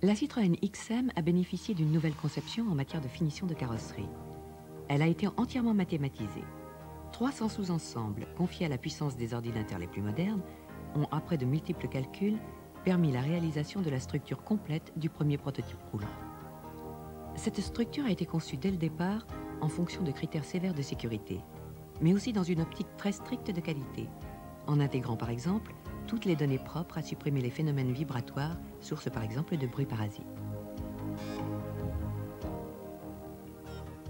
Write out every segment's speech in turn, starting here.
La Citroën XM a bénéficié d'une nouvelle conception en matière de finition de carrosserie. Elle a été entièrement mathématisée. 300 sous-ensembles confiés à la puissance des ordinateurs les plus modernes ont, après de multiples calculs, permis la réalisation de la structure complète du premier prototype roulant. Cette structure a été conçue dès le départ en fonction de critères sévères de sécurité, mais aussi dans une optique très stricte de qualité, en intégrant par exemple toutes les données propres à supprimer les phénomènes vibratoires, source par exemple de bruits parasites.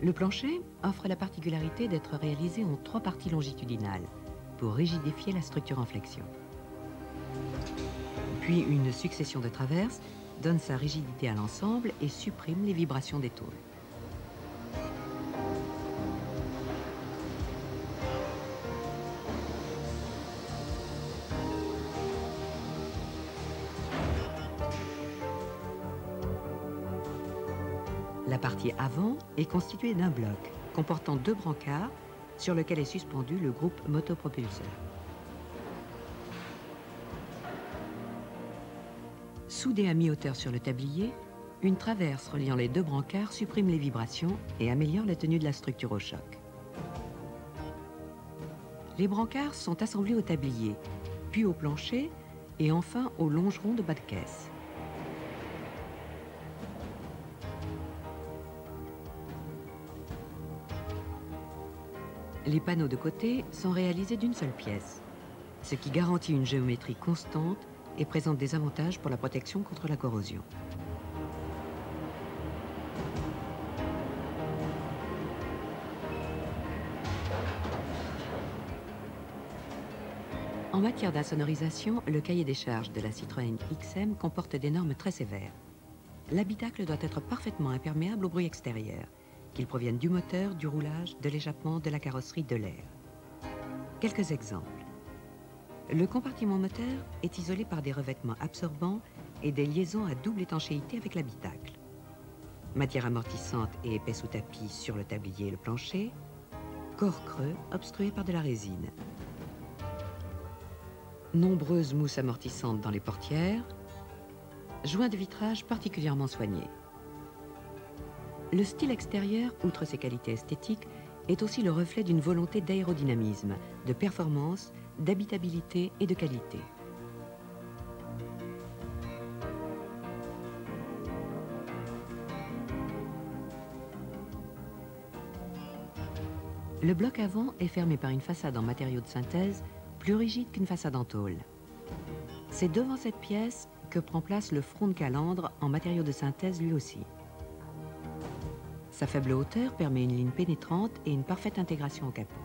Le plancher offre la particularité d'être réalisé en 3 parties longitudinales pour rigidifier la structure en flexion. Puis une succession de traverses donne sa rigidité à l'ensemble et supprime les vibrations des tôles. La partie avant est constituée d'un bloc comportant 2 brancards sur lequel est suspendu le groupe motopropulseur. Soudée à mi-hauteur sur le tablier, une traverse reliant les 2 brancards supprime les vibrations et améliore la tenue de la structure au choc. Les brancards sont assemblés au tablier, puis au plancher et enfin au longeron de bas de caisse. Les panneaux de côté sont réalisés d'une seule pièce, ce qui garantit une géométrie constante et présente des avantages pour la protection contre la corrosion. En matière d'insonorisation, le cahier des charges de la Citroën XM comporte des normes très sévères. L'habitacle doit être parfaitement imperméable au bruit extérieur, qu'il provienne du moteur, du roulage, de l'échappement, de la carrosserie, de l'air. Quelques exemples. Le compartiment moteur est isolé par des revêtements absorbants et des liaisons à double étanchéité avec l'habitacle. Matière amortissante et épaisse ou tapis sur le tablier et le plancher. Corps creux obstrué par de la résine. Nombreuses mousses amortissantes dans les portières. Joints de vitrage particulièrement soignés. Le style extérieur, outre ses qualités esthétiques, est aussi le reflet d'une volonté d'aérodynamisme, de performance, d'habitabilité et de qualité. Le bloc avant est fermé par une façade en matériaux de synthèse plus rigide qu'une façade en tôle. C'est devant cette pièce que prend place le front de calandre en matériaux de synthèse lui aussi. Sa faible hauteur permet une ligne pénétrante et une parfaite intégration au capot.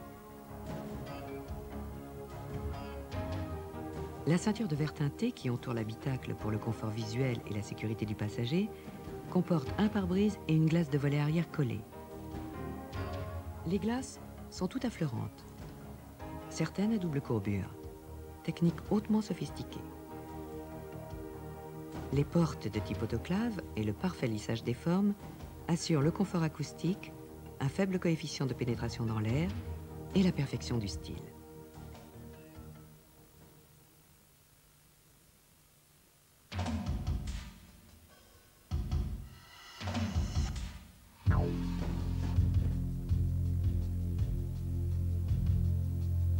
La ceinture de verre teinté qui entoure l'habitacle pour le confort visuel et la sécurité du passager comporte un pare-brise et une glace de volet arrière collée. Les glaces sont toutes affleurantes, certaines à double courbure, technique hautement sophistiquée. Les portes de type autoclave et le parfait lissage des formes assurent le confort acoustique, un faible coefficient de pénétration dans l'air et la perfection du style.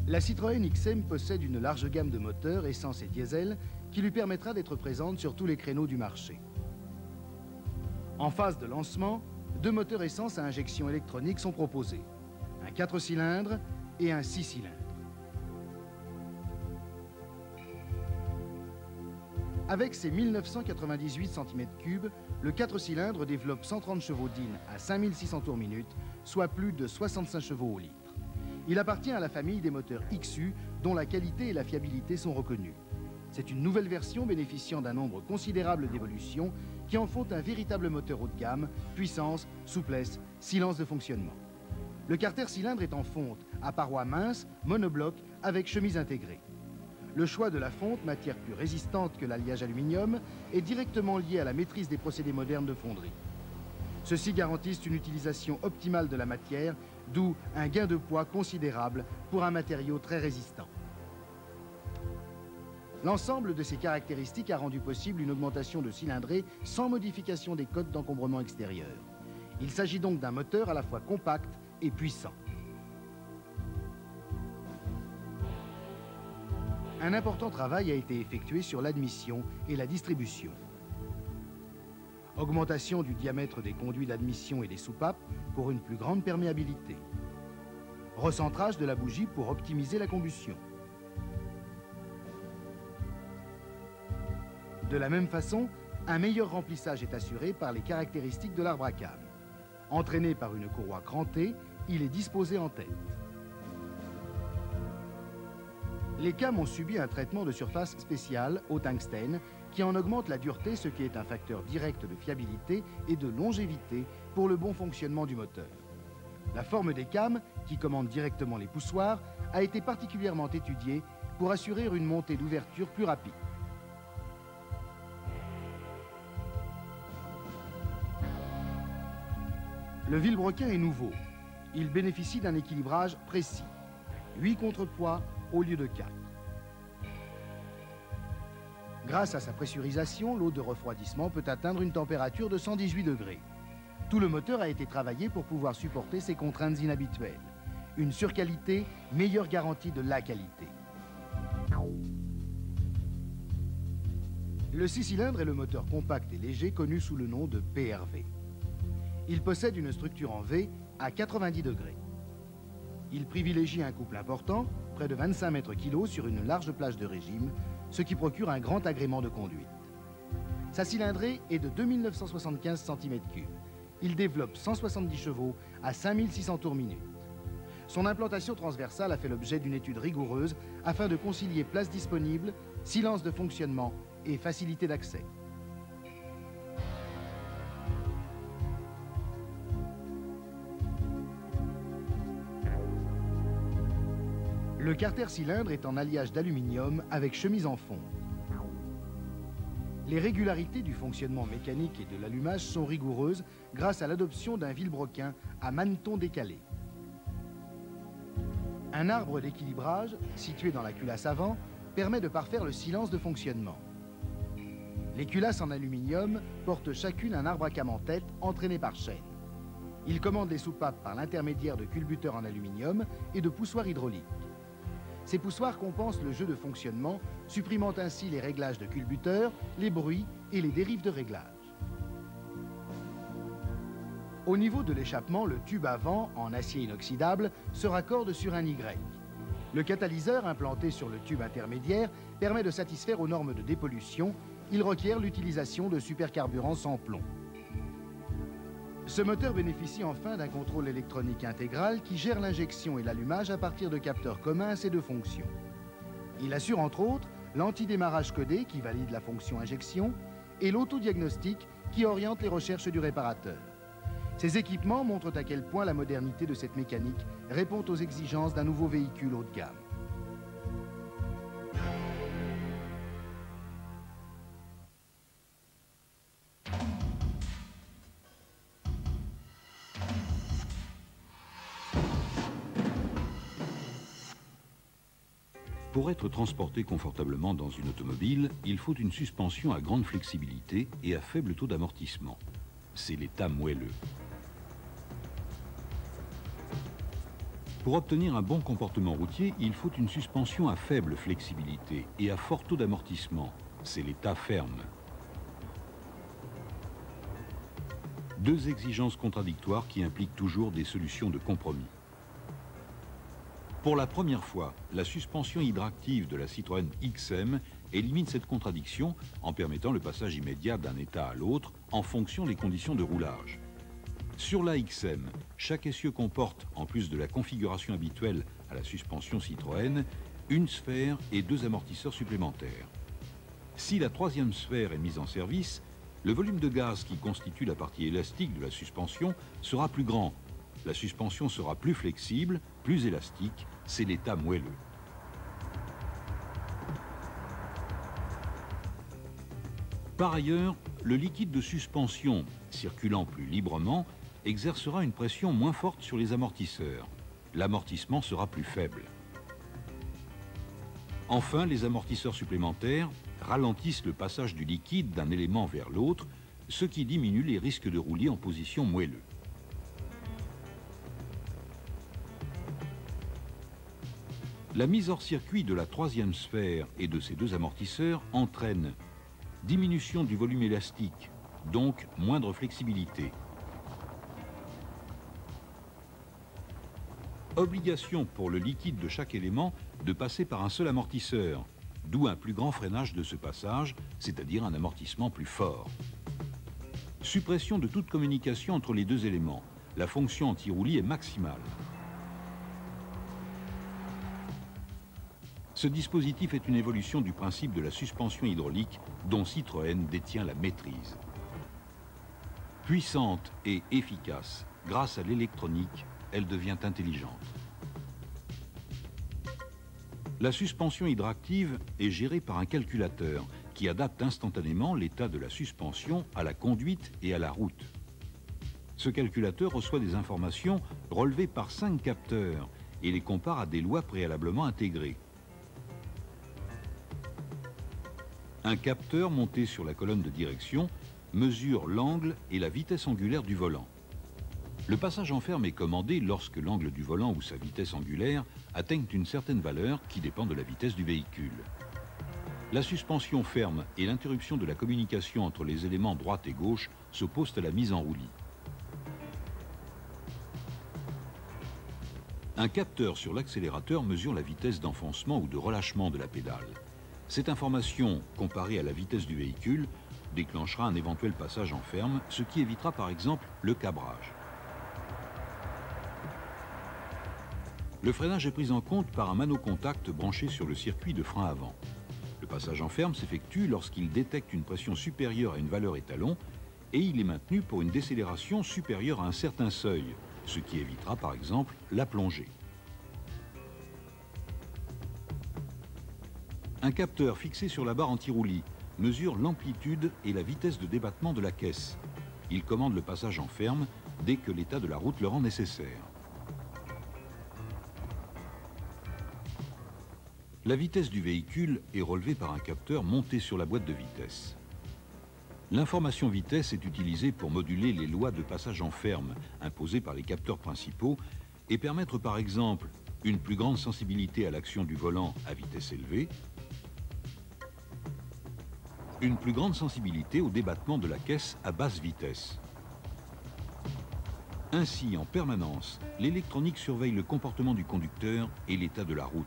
La Citroën XM possède une large gamme de moteurs essence et diesel qui lui permettra d'être présente sur tous les créneaux du marché. En phase de lancement, 2 moteurs essence à injection électronique sont proposés, un 4 cylindres et un 6 cylindres. Avec ses 1998 cm3, le 4 cylindres développe 130 chevaux d'IN à 5600 tours minute, soit plus de 65 chevaux au litre. Il appartient à la famille des moteurs XU, dont la qualité et la fiabilité sont reconnues. C'est une nouvelle version bénéficiant d'un nombre considérable d'évolutions qui en font un véritable moteur haut de gamme, puissance, souplesse, silence de fonctionnement. Le carter cylindre est en fonte, à parois minces, monobloc, avec chemise intégrée. Le choix de la fonte, matière plus résistante que l'alliage aluminium, est directement lié à la maîtrise des procédés modernes de fonderie. Ceux-ci garantissent une utilisation optimale de la matière, d'où un gain de poids considérable pour un matériau très résistant. L'ensemble de ces caractéristiques a rendu possible une augmentation de cylindrée sans modification des codes d'encombrement extérieur. Il s'agit donc d'un moteur à la fois compact et puissant. Un important travail a été effectué sur l'admission et la distribution. Augmentation du diamètre des conduits d'admission et des soupapes pour une plus grande perméabilité. Recentrage de la bougie pour optimiser la combustion. De la même façon, un meilleur remplissage est assuré par les caractéristiques de l'arbre à cam. Entraîné par une courroie crantée, il est disposé en tête. Les cams ont subi un traitement de surface spécial au tungstène qui en augmente la dureté, ce qui est un facteur direct de fiabilité et de longévité pour le bon fonctionnement du moteur. La forme des cams, qui commandent directement les poussoirs, a été particulièrement étudiée pour assurer une montée d'ouverture plus rapide. Le vilebrequin est nouveau. Il bénéficie d'un équilibrage précis. 8 contrepoids au lieu de 4. Grâce à sa pressurisation, l'eau de refroidissement peut atteindre une température de 118 degrés. Tout le moteur a été travaillé pour pouvoir supporter ces contraintes inhabituelles. Une surqualité, meilleure garantie de la qualité. Le 6 cylindres est le moteur compact et léger connu sous le nom de PRV. Il possède une structure en V à 90 degrés. Il privilégie un couple important, près de 25 mètres kg sur une large plage de régime, ce qui procure un grand agrément de conduite. Sa cylindrée est de 2975 cm3. Il développe 170 chevaux à 5600 tours minute. Son implantation transversale a fait l'objet d'une étude rigoureuse afin de concilier place disponible, silence de fonctionnement et facilité d'accès. Le carter cylindre est en alliage d'aluminium avec chemise en fonte. Les régularités du fonctionnement mécanique et de l'allumage sont rigoureuses grâce à l'adoption d'un vilebrequin à maneton décalé. Un arbre d'équilibrage, situé dans la culasse avant, permet de parfaire le silence de fonctionnement. Les culasses en aluminium portent chacune un arbre à cam en tête entraîné par chaîne. Ils commandent les soupapes par l'intermédiaire de culbuteurs en aluminium et de poussoirs hydrauliques. Ces poussoirs compensent le jeu de fonctionnement, supprimant ainsi les réglages de culbuteurs, les bruits et les dérives de réglage. Au niveau de l'échappement, le tube avant, en acier inoxydable, se raccorde sur un Y. Le catalyseur implanté sur le tube intermédiaire permet de satisfaire aux normes de dépollution. Il requiert l'utilisation de supercarburants sans plomb. Ce moteur bénéficie enfin d'un contrôle électronique intégral qui gère l'injection et l'allumage à partir de capteurs communs à ces deux fonctions. Il assure entre autres l'antidémarrage codé qui valide la fonction injection et l'autodiagnostic qui oriente les recherches du réparateur. Ces équipements montrent à quel point la modernité de cette mécanique répond aux exigences d'un nouveau véhicule haut de gamme. Pour être transporté confortablement dans une automobile, il faut une suspension à grande flexibilité et à faible taux d'amortissement. C'est l'état moelleux. Pour obtenir un bon comportement routier, il faut une suspension à faible flexibilité et à fort taux d'amortissement. C'est l'état ferme. Deux exigences contradictoires qui impliquent toujours des solutions de compromis. Pour la première fois, la suspension hydractive de la Citroën XM élimine cette contradiction en permettant le passage immédiat d'un état à l'autre en fonction des conditions de roulage. Sur la XM, chaque essieu comporte, en plus de la configuration habituelle à la suspension Citroën, une sphère et deux amortisseurs supplémentaires. Si la troisième sphère est mise en service, le volume de gaz qui constitue la partie élastique de la suspension sera plus grand. La suspension sera plus flexible, plus élastique, c'est l'état moelleux. Par ailleurs, le liquide de suspension, circulant plus librement, exercera une pression moins forte sur les amortisseurs. L'amortissement sera plus faible. Enfin, les amortisseurs supplémentaires ralentissent le passage du liquide d'un élément vers l'autre, ce qui diminue les risques de roulis en position moelleux. La mise hors circuit de la troisième sphère et de ses deux amortisseurs entraîne diminution du volume élastique, donc moindre flexibilité. Obligation pour le liquide de chaque élément de passer par un seul amortisseur, d'où un plus grand freinage de ce passage, c'est-à-dire un amortissement plus fort. Suppression de toute communication entre les deux éléments. La fonction anti-roulis est maximale. Ce dispositif est une évolution du principe de la suspension hydraulique dont Citroën détient la maîtrise. Puissante et efficace, grâce à l'électronique, elle devient intelligente. La suspension hydractive est gérée par un calculateur qui adapte instantanément l'état de la suspension à la conduite et à la route. Ce calculateur reçoit des informations relevées par 5 capteurs et les compare à des lois préalablement intégrées. Un capteur monté sur la colonne de direction mesure l'angle et la vitesse angulaire du volant. Le passage en ferme est commandé lorsque l'angle du volant ou sa vitesse angulaire atteignent une certaine valeur qui dépend de la vitesse du véhicule. La suspension ferme et l'interruption de la communication entre les éléments droite et gauche s'opposent à la mise en roulis. Un capteur sur l'accélérateur mesure la vitesse d'enfoncement ou de relâchement de la pédale. Cette information, comparée à la vitesse du véhicule, déclenchera un éventuel passage en ferme, ce qui évitera par exemple le cabrage. Le freinage est pris en compte par un manocontact branché sur le circuit de frein avant. Le passage en ferme s'effectue lorsqu'il détecte une pression supérieure à une valeur étalon et il est maintenu pour une décélération supérieure à un certain seuil, ce qui évitera par exemple la plongée. Un capteur fixé sur la barre anti-roulis mesure l'amplitude et la vitesse de débattement de la caisse. Il commande le passage en ferme dès que l'état de la route le rend nécessaire. La vitesse du véhicule est relevée par un capteur monté sur la boîte de vitesse. L'information vitesse est utilisée pour moduler les lois de passage en ferme imposées par les capteurs principaux et permettre par exemple une plus grande sensibilité à l'action du volant à vitesse élevée, une plus grande sensibilité au débattement de la caisse à basse vitesse. Ainsi, en permanence, l'électronique surveille le comportement du conducteur et l'état de la route.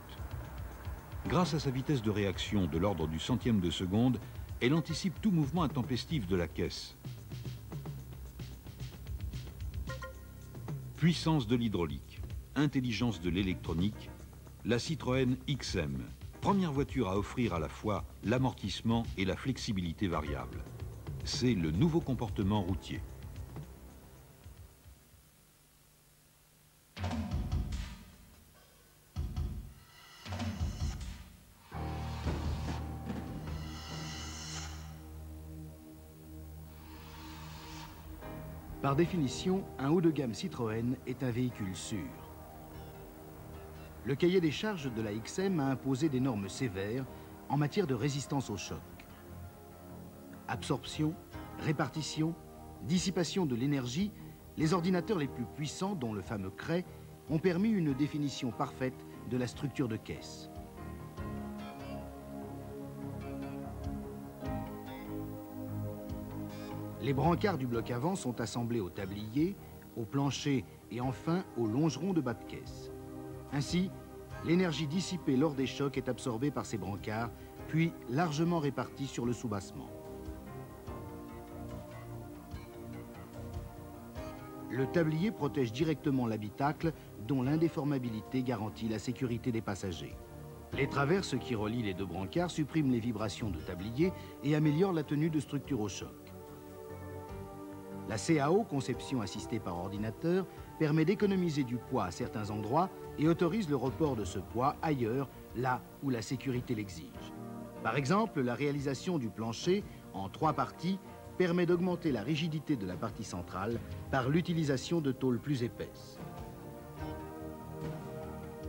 Grâce à sa vitesse de réaction de l'ordre du centième de seconde, elle anticipe tout mouvement intempestif de la caisse. Puissance de l'hydraulique, intelligence de l'électronique, la Citroën XM, première voiture à offrir à la fois l'amortissement et la flexibilité variable. C'est le nouveau comportement routier. Par définition, un haut de gamme Citroën est un véhicule sûr. Le cahier des charges de la XM a imposé des normes sévères en matière de résistance au choc. Absorption, répartition, dissipation de l'énergie, les ordinateurs les plus puissants, dont le fameux Cray, ont permis une définition parfaite de la structure de caisse. Les brancards du bloc avant sont assemblés au tablier, au plancher et enfin au longeron de bas de caisse. Ainsi, l'énergie dissipée lors des chocs est absorbée par ces brancards, puis largement répartie sur le soubassement. Le tablier protège directement l'habitacle, dont l'indéformabilité garantit la sécurité des passagers. Les traverses qui relient les deux brancards suppriment les vibrations de tablier et améliorent la tenue de structure au choc. La CAO, conception assistée par ordinateur, permet d'économiser du poids à certains endroits et autorise le report de ce poids ailleurs, là où la sécurité l'exige. Par exemple, la réalisation du plancher en 3 parties permet d'augmenter la rigidité de la partie centrale par l'utilisation de tôles plus épaisses.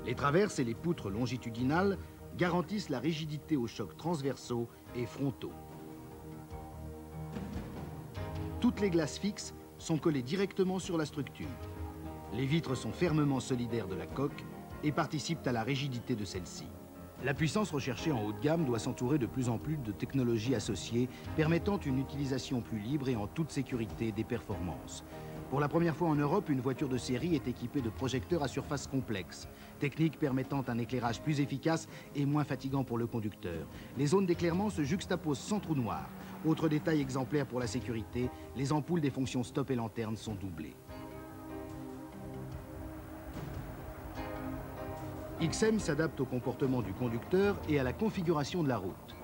Les traverses et les poutres longitudinales garantissent la rigidité aux chocs transversaux et frontaux. Toutes les glaces fixes sont collées directement sur la structure. Les vitres sont fermement solidaires de la coque et participent à la rigidité de celle-ci. La puissance recherchée en haut de gamme doit s'entourer de plus en plus de technologies associées permettant une utilisation plus libre et en toute sécurité des performances. Pour la première fois en Europe, une voiture de série est équipée de projecteurs à surface complexe, technique permettant un éclairage plus efficace et moins fatigant pour le conducteur. Les zones d'éclairement se juxtaposent sans trou noir. Autre détail exemplaire pour la sécurité, les ampoules des fonctions stop et lanterne sont doublées. XM s'adapte au comportement du conducteur et à la configuration de la route.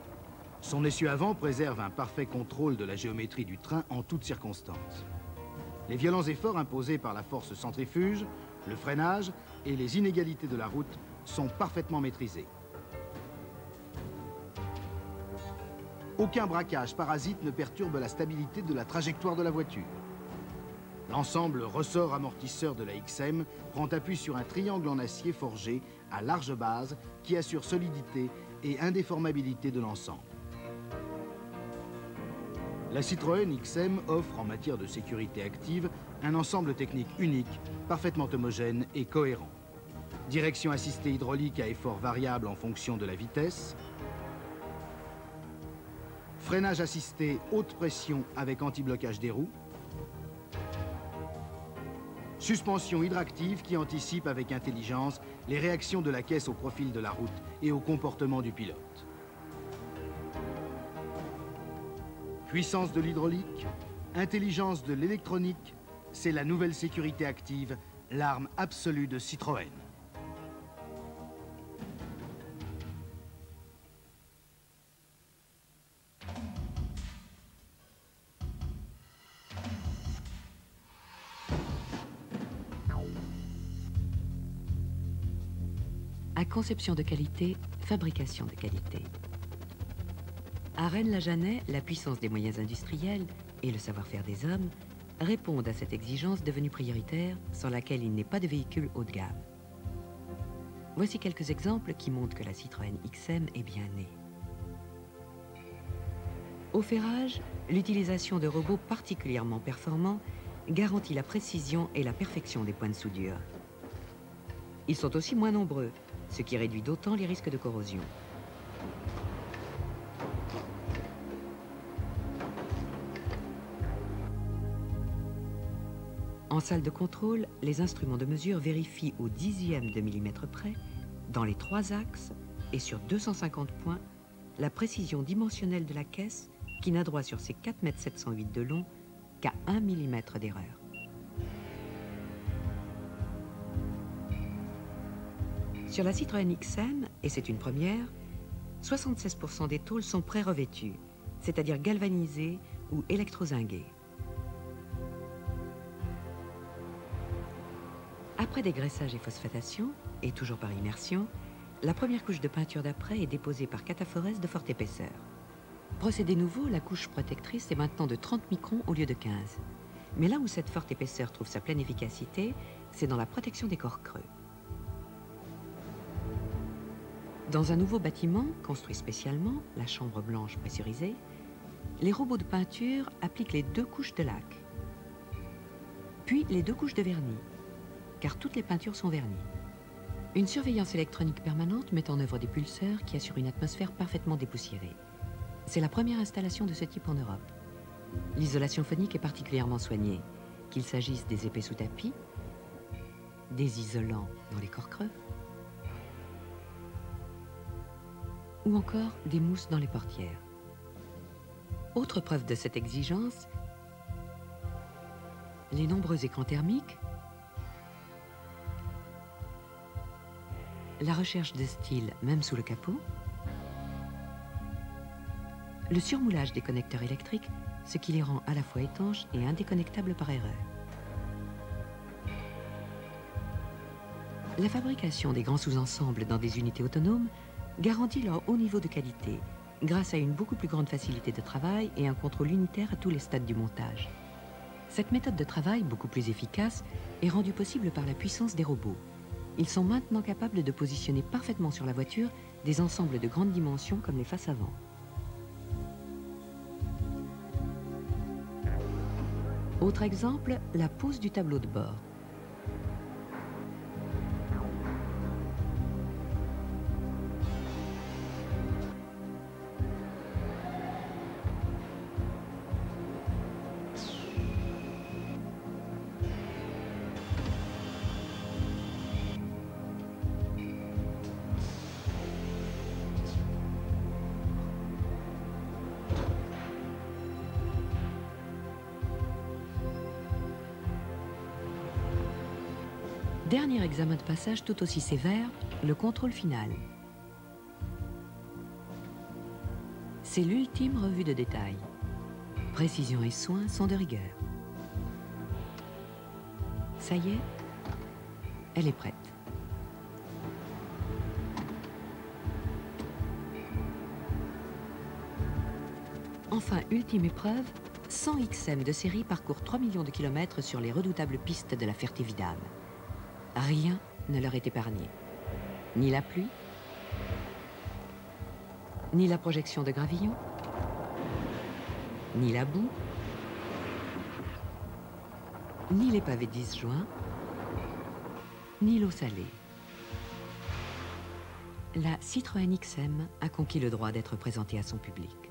Son essieu avant préserve un parfait contrôle de la géométrie du train en toutes circonstances. Les violents efforts imposés par la force centrifuge, le freinage et les inégalités de la route sont parfaitement maîtrisés. Aucun braquage parasite ne perturbe la stabilité de la trajectoire de la voiture. L'ensemble ressort amortisseur de la XM prend appui sur un triangle en acier forgé à large base qui assure solidité et indéformabilité de l'ensemble. La Citroën XM offre en matière de sécurité active un ensemble technique unique, parfaitement homogène et cohérent. Direction assistée hydraulique à effort variable en fonction de la vitesse. Freinage assisté haute pression avec anti-blocage des roues. Suspension hydractive qui anticipe avec intelligence les réactions de la caisse au profil de la route et au comportement du pilote. Puissance de l'hydraulique, intelligence de l'électronique, c'est la nouvelle sécurité active, l'arme absolue de Citroën. À conception de qualité, fabrication de qualité. À Rennes-la-Jeannet, la puissance des moyens industriels et le savoir-faire des hommes répondent à cette exigence devenue prioritaire sans laquelle il n'est pas de véhicule haut de gamme. Voici quelques exemples qui montrent que la Citroën XM est bien née. Au ferrage, l'utilisation de robots particulièrement performants garantit la précision et la perfection des points de soudure. Ils sont aussi moins nombreux, ce qui réduit d'autant les risques de corrosion. En salle de contrôle, les instruments de mesure vérifient au dixième de millimètre près, dans les 3 axes et sur 250 points, la précision dimensionnelle de la caisse qui n'a droit sur ses 4,708 m de long qu'à 1 mm d'erreur. Sur la Citroën XM, et c'est une première, 76% des tôles sont pré-revêtues, c'est-à-dire galvanisées ou électrozinguées. Après dégraissage et phosphatation, et toujours par immersion, la première couche de peinture d'après est déposée par cataphorèse de forte épaisseur. Procédé nouveau, la couche protectrice est maintenant de 30 microns au lieu de 15. Mais là où cette forte épaisseur trouve sa pleine efficacité, c'est dans la protection des corps creux. Dans un nouveau bâtiment, construit spécialement, la chambre blanche pressurisée, les robots de peinture appliquent les 2 couches de lac, puis les 2 couches de vernis, car toutes les peintures sont vernies. Une surveillance électronique permanente met en œuvre des pulseurs qui assurent une atmosphère parfaitement dépoussiérée. C'est la première installation de ce type en Europe. L'isolation phonique est particulièrement soignée, qu'il s'agisse des épais sous tapis, des isolants dans les corps creux, ou encore des mousses dans les portières. Autre preuve de cette exigence, les nombreux écrans thermiques, la recherche de style même sous le capot, le surmoulage des connecteurs électriques, ce qui les rend à la fois étanches et indéconnectables par erreur. La fabrication des grands sous-ensembles dans des unités autonomes garantit leur haut niveau de qualité, grâce à une beaucoup plus grande facilité de travail et un contrôle unitaire à tous les stades du montage. Cette méthode de travail, beaucoup plus efficace, est rendue possible par la puissance des robots. Ils sont maintenant capables de positionner parfaitement sur la voiture des ensembles de grandes dimensions comme les faces avant. Autre exemple, la pose du tableau de bord. Dernier examen de passage tout aussi sévère, le contrôle final. C'est l'ultime revue de détail. Précision et soin sont de rigueur. Ça y est, elle est prête. Enfin, ultime épreuve, 100 XM de série parcourent 3 millions de kilomètres sur les redoutables pistes de la Ferté-Vidame. Rien ne leur est épargné. Ni la pluie, ni la projection de gravillons, ni la boue, ni les pavés disjoints, ni l'eau salée. La Citroën XM a conquis le droit d'être présentée à son public.